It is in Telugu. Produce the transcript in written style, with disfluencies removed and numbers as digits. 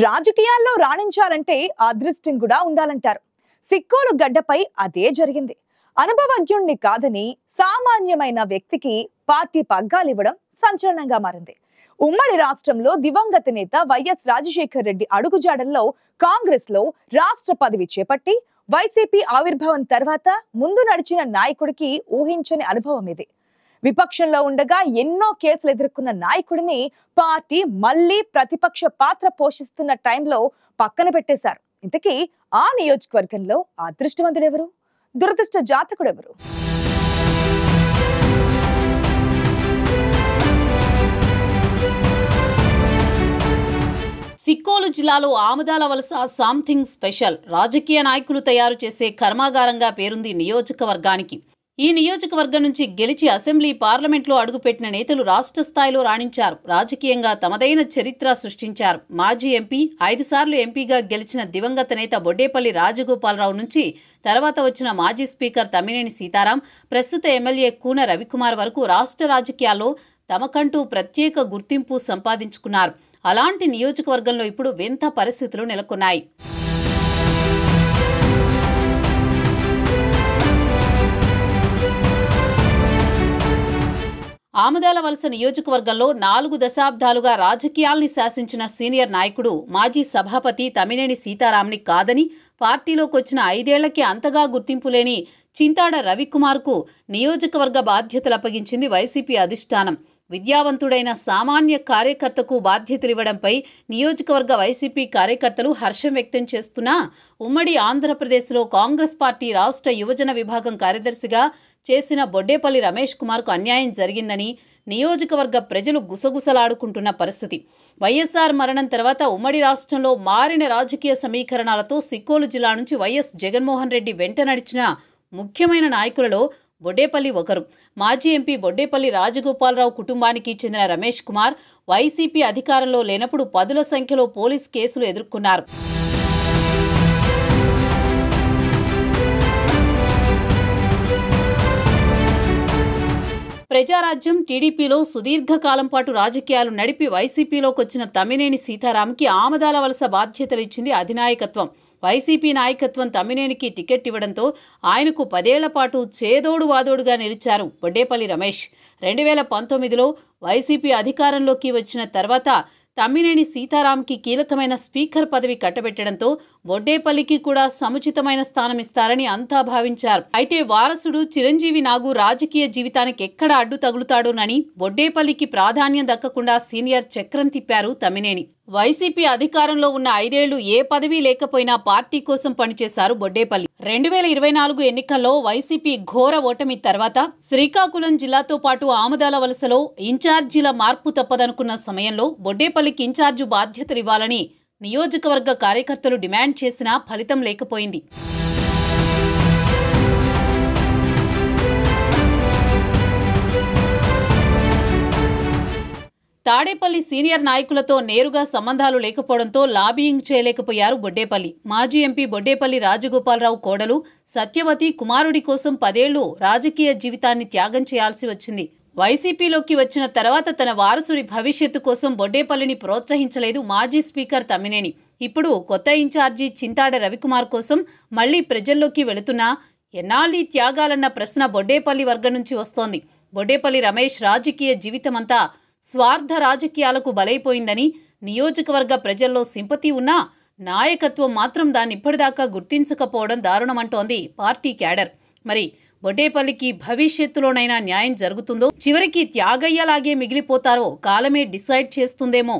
రాజకీయాల్లో రాణించాలంటే అదృష్టం కూడా ఉండాలంటారు. సిక్కోలు గడ్డపై అదే జరిగింది. అనుభవజ్ఞుణ్ణి కాదని సామాన్యమైన వ్యక్తికి పార్టీ పగ్గాలివ్వడం సంచలనంగా మారింది. ఉమ్మడి రాష్ట్రంలో దివంగత నేత వైఎస్ రాజశేఖర్ రెడ్డి అడుగుజాడల్లో కాంగ్రెస్ లో రాష్ట్ర పదవి చేపట్టి వైసీపీ ఆవిర్భావం తర్వాత ముందు నడిచిన నాయకుడికి ఊహించని అనుభవం ఇది. విపక్షంలో ఉండగా ఎన్నో కేసులు ఎదుర్కొన్న నాయకుడిని పార్టీ మళ్లీ ప్రతిపక్ష పాత్ర పోషిస్తున్న టైంలో పక్కన పెట్టేశారు. ఇంతకీ ఆ నియోజకవర్గంలో అదృష్టవంతుడెవరు, దురదృష్ట జాతకుడెవరు? సిక్కోలు జిల్లాలో ఆమదాల వలస సంథింగ్ స్పెషల్ రాజకీయ నాయకులు తయారు చేసే కర్మాగారంగా పేరుంది నియోజకవర్గానికి. ఈ నియోజకవర్గం నుంచి గెలిచి అసెంబ్లీ పార్లమెంట్లో అడుగుపెట్టిన నేతలు రాష్ట్ర స్థాయిలో రాణించారు. రాజకీయంగా తమదైన చరిత్ర సృష్టించారు. మాజీ ఎంపీ, 5 సార్లు ఎంపీగా గెలిచిన దివంగత నేత బొడ్డేపల్లి రాజగోపాలరావు నుంచి తర్వాత వచ్చిన మాజీ స్పీకర్ తమ్మినేని సీతారాం, ప్రస్తుత ఎమ్మెల్యే కూన రవికుమార్ వరకు రాష్ట్ర రాజకీయాల్లో తమకంటూ ప్రత్యేక గుర్తింపు సంపాదించుకున్నారు. అలాంటి నియోజకవర్గంలో ఇప్పుడు వింత పరిస్థితులు నెలకొన్నాయి. ఆమదాల వలస నియోజకవర్గంలో 4 దశాబ్దాలుగా రాజకీయాల్ని శాసించిన సీనియర్ నాయకుడు మాజీ సభాపతి తమ్మినేని సీతారాంని కాదని పార్టీలోకి వచ్చిన 5 ఏళ్లకే అంతగా గుర్తింపు లేని చింతాడ రవికుమార్కు నియోజకవర్గ బాధ్యతలు అప్పగించింది వైసీపీ అధిష్టానం. విద్యావంతుడైన సామాన్య కార్యకర్తకు బాధ్యతలివ్వడంపై నియోజకవర్గ వైసీపీ కార్యకర్తలు హర్షం వ్యక్తం చేస్తున్నా ఉమ్మడి ఆంధ్రప్రదేశ్లో కాంగ్రెస్ పార్టీ రాష్ట్ర యువజన విభాగం కార్యదర్శిగా చేసిన బొడ్డేపల్లి రమేష్ కుమార్కు అన్యాయం జరిగిందని నియోజకవర్గ ప్రజలు గుసగుసలాడుకుంటున్న పరిస్థితి. వైఎస్ఆర్ మరణం తర్వాత ఉమ్మడి రాష్ట్రంలో మారిన రాజకీయ సమీకరణాలతో సిక్కోలు జిల్లా నుంచి వైఎస్ జగన్మోహన్ రెడ్డి వెంట నడిచిన ముఖ్యమైన నాయకులలో బొడ్డేపల్లి ఒకరు. మాజీ ఎంపీ బొడ్డేపల్లి రాజగోపాలరావు కుటుంబానికి చెందిన రమేష్ కుమార్ వైసీపీ అధికారంలో లేనప్పుడు 10ల సంఖ్యలో పోలీస్ కేసులు ఎదుర్కొన్నారు. ప్రజారాజ్యం టీడీపీలో సుదీర్ఘకాలం పాటు రాజకీయాలు నడిపి వైసీపీలోకి వచ్చిన తమ్మినేని సీతారాంకి ఆమదాల వలస బాధ్యతలు ఇచ్చింది అధినాయకత్వం. వైసీపీ నాయకత్వం తమ్మినేనికి టికెట్ ఇవ్వడంతో ఆయనకు 10 ఏళ్ల పాటు చేదోడు వాదోడుగా నిలిచారు బొడ్డేపల్లి రమేష్. 2019లో వైసీపీ అధికారంలోకి వచ్చిన తర్వాత తమ్మినేని సీతారాంకి కీలకమైన స్పీకర్ పదవి కట్టబెట్టడంతో బొడ్డేపల్లికి కూడా సముచితమైన స్థానం ఇస్తారని అంతా భావించారు. అయితే వారసుడు చిరంజీవి నాగు రాజకీయ జీవితానికి ఎక్కడ అడ్డు తగులుతాడోనని బొడ్డేపల్లికి ప్రాధాన్యం దక్కకుండా సీనియర్ చక్రం తిప్పారు తమ్మినేని. వైసీపీ అధికారంలో ఉన్న 5 ఏళ్లు ఏ పదవి లేకపోయినా పార్టీ కోసం పనిచేశారు బొడ్డేపల్లి. 2024 ఎన్నికల్లో వైసీపీ ఘోర ఓటమి తర్వాత శ్రీకాకుళం జిల్లాతో పాటు ఆమదాల వలసలో ఇన్ఛార్జీల మార్పు తప్పదనుకున్న సమయంలో బొడ్డేపల్లికి ఇన్ఛార్జు బాధ్యతలు ఇవ్వాలని నియోజకవర్గ కార్యకర్తలు డిమాండ్ చేసినా ఫలితం లేకపోయింది. తాడేపల్లి సీనియర్ నాయకులతో నేరుగా సంబంధాలు లేకపోవడంతో లాబియింగ్ చేయలేకపోయారు బొడ్డేపల్లి. మాజీ ఎంపీ బొడ్డేపల్లి రాజగోపాలరావు కోడలు సత్యవతి కుమారుడి కోసం 10 ఏళ్లు రాజకీయ జీవితాన్ని త్యాగం చేయాల్సి వచ్చింది. వైసీపీలోకి వచ్చిన తర్వాత తన వారసుడి భవిష్యత్తు కోసం బొడ్డేపల్లిని ప్రోత్సహించలేదు మాజీ స్పీకర్ తమ్మినేని. ఇప్పుడు కొత్త ఇన్ఛార్జి చింతాడ రవికుమార్ కోసం మళ్లీ ప్రజల్లోకి వెళుతున్నా ఎన్నాళ్ళీ త్యాగాలన్న ప్రశ్న బొడ్డేపల్లి వర్గం నుంచి వస్తోంది. బొడ్డేపల్లి రమేష్ రాజకీయ జీవితమంతా స్వార్థ రాజకీయాలకు బలైపోయిందని నియోజకవర్గ ప్రజల్లో సింపతి ఉన్నా నాయకత్వం మాత్రం దాన్ని ఇప్పటిదాకా గుర్తించకపోవడం దారుణమంటోంది పార్టీ క్యాడర్. మరి బొడ్డేపల్లికి భవిష్యత్తులోనైనా న్యాయం జరుగుతుందో, చివరికి త్యాగయ్యలాగే మిగిలిపోతారో కాలమే డిసైడ్ చేస్తుందేమో.